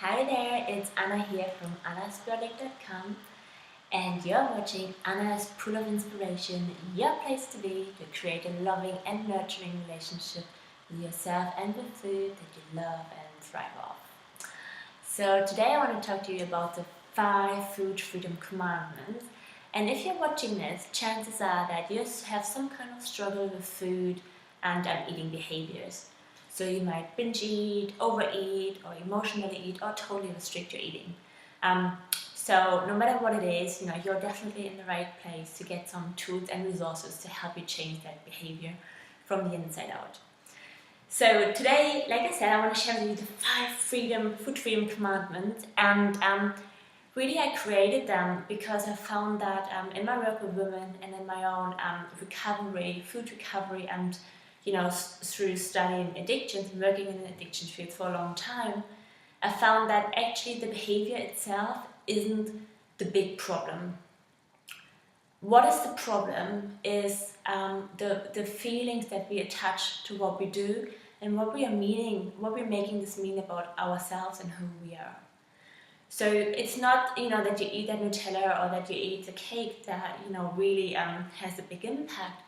Hi there, it's Anna here from annasproject.com and you're watching Anna's Pool of Inspiration, your place to be to create a loving and nurturing relationship with yourself and with food that you love and thrive off. So today I want to talk to you about the 5 food freedom commandments. And if you're watching this, chances are that you have some kind of struggle with food and eating behaviors. So you might binge eat, overeat, or emotionally eat, or totally restrict your eating. So no matter what it is, you're definitely in the right place to get some tools and resources to help you change that behavior from the inside out. So today, like I said, I want to share with you the 5 food freedom commandments, and really I created them because I found that in my work with women and in my own recovery, food recovery, and through studying addictions and working in the addiction field for a long time, I found that actually the behavior itself isn't the big problem. What is the problem is the feelings that we attach to what we do and what we're making this mean about ourselves and who we are. So it's not that you eat that Nutella or that you eat the cake that really has a big impact.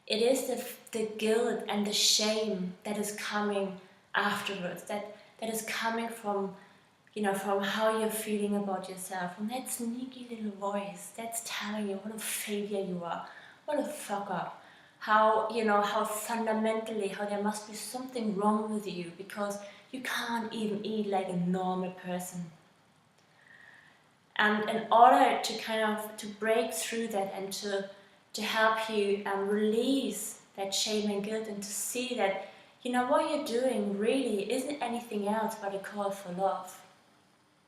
It is the guilt and the shame that is coming afterwards, that is coming from from how you're feeling about yourself, from that sneaky little voice that's telling you what a failure you are, what a fuck up, how fundamentally, how there must be something wrong with you because you can't even eat like a normal person. And in order to break through that and to help you release that shame and guilt and to see that what you're doing really isn't anything else but a call for love.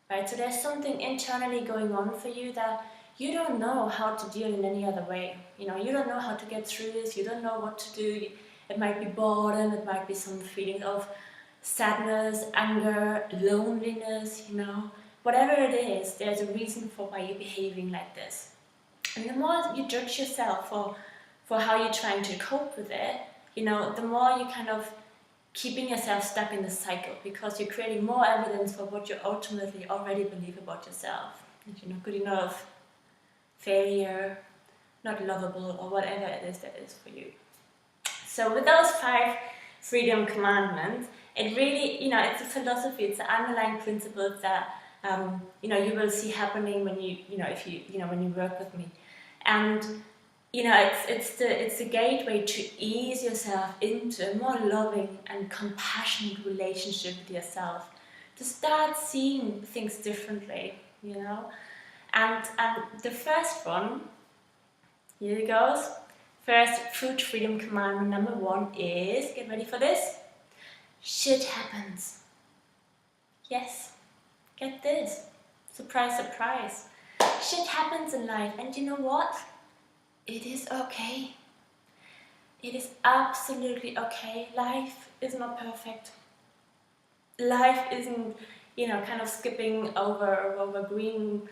Right? So there's something internally going on for you that you don't know how to deal in any other way. You don't know how to get through this, you don't know what to do. It might be boredom, it might be some feeling of sadness, anger, loneliness, whatever it is, there's a reason for why you're behaving like this. And the more you judge yourself for how you're trying to cope with it, the more you keeping yourself stuck in the cycle because you're creating more evidence for what you ultimately already believe about yourself. That you're not good enough, failure, not lovable, or whatever it is that is for you. So with those 5 freedom commandments, it really, it's a philosophy, it's the underlying principles that you will see happening when when you work with me. And it's the gateway to ease yourself into a more loving and compassionate relationship with yourself, to start seeing things differently, And the first one, here it goes. First food freedom commandment number 1 is, get ready for this, shit happens. Yes, get this. Surprise, surprise. Shit happens in life, and you know what? It is okay. It is absolutely okay. Life is not perfect. Life isn't, skipping over green,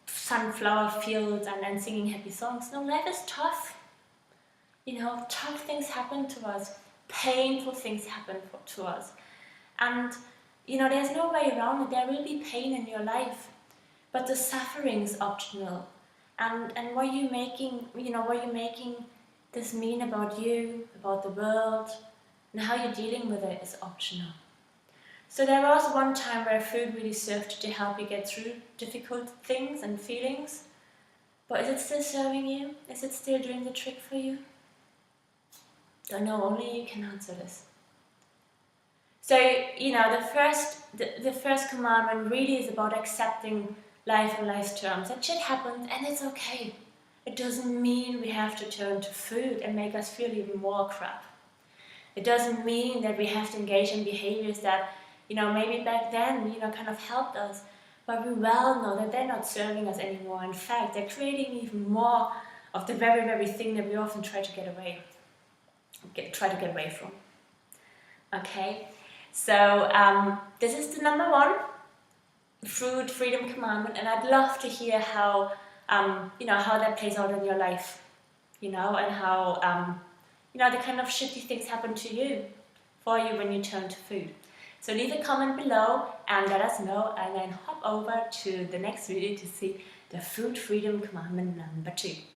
sunflower fields and then singing happy songs. No, life is tough. Tough things happen to us. Painful things happen to us. And, there's no way around it. There will be pain in your life. But the suffering is optional. And what you're making this mean about you, about the world, and how you're dealing with it is optional. So there was one time where food really served to help you get through difficult things and feelings. But is it still serving you? Is it still doing the trick for you? Don't know, only you can answer this. So, the first commandment really is about accepting life on life's terms. That shit happens and it's okay. It doesn't mean we have to turn to food and make us feel even more crap. It doesn't mean that we have to engage in behaviors that, maybe back then, helped us. But we well know that they're not serving us anymore. In fact, they're creating even more of the very, very thing that we often try to get away from. Okay? So this is the number 1 food freedom commandment, and I'd love to hear how how that plays out in your life, and how the kind of shitty things happen to you, for you when you turn to food. So leave a comment below and let us know, and then hop over to the next video to see the Food Freedom Commandment number 2.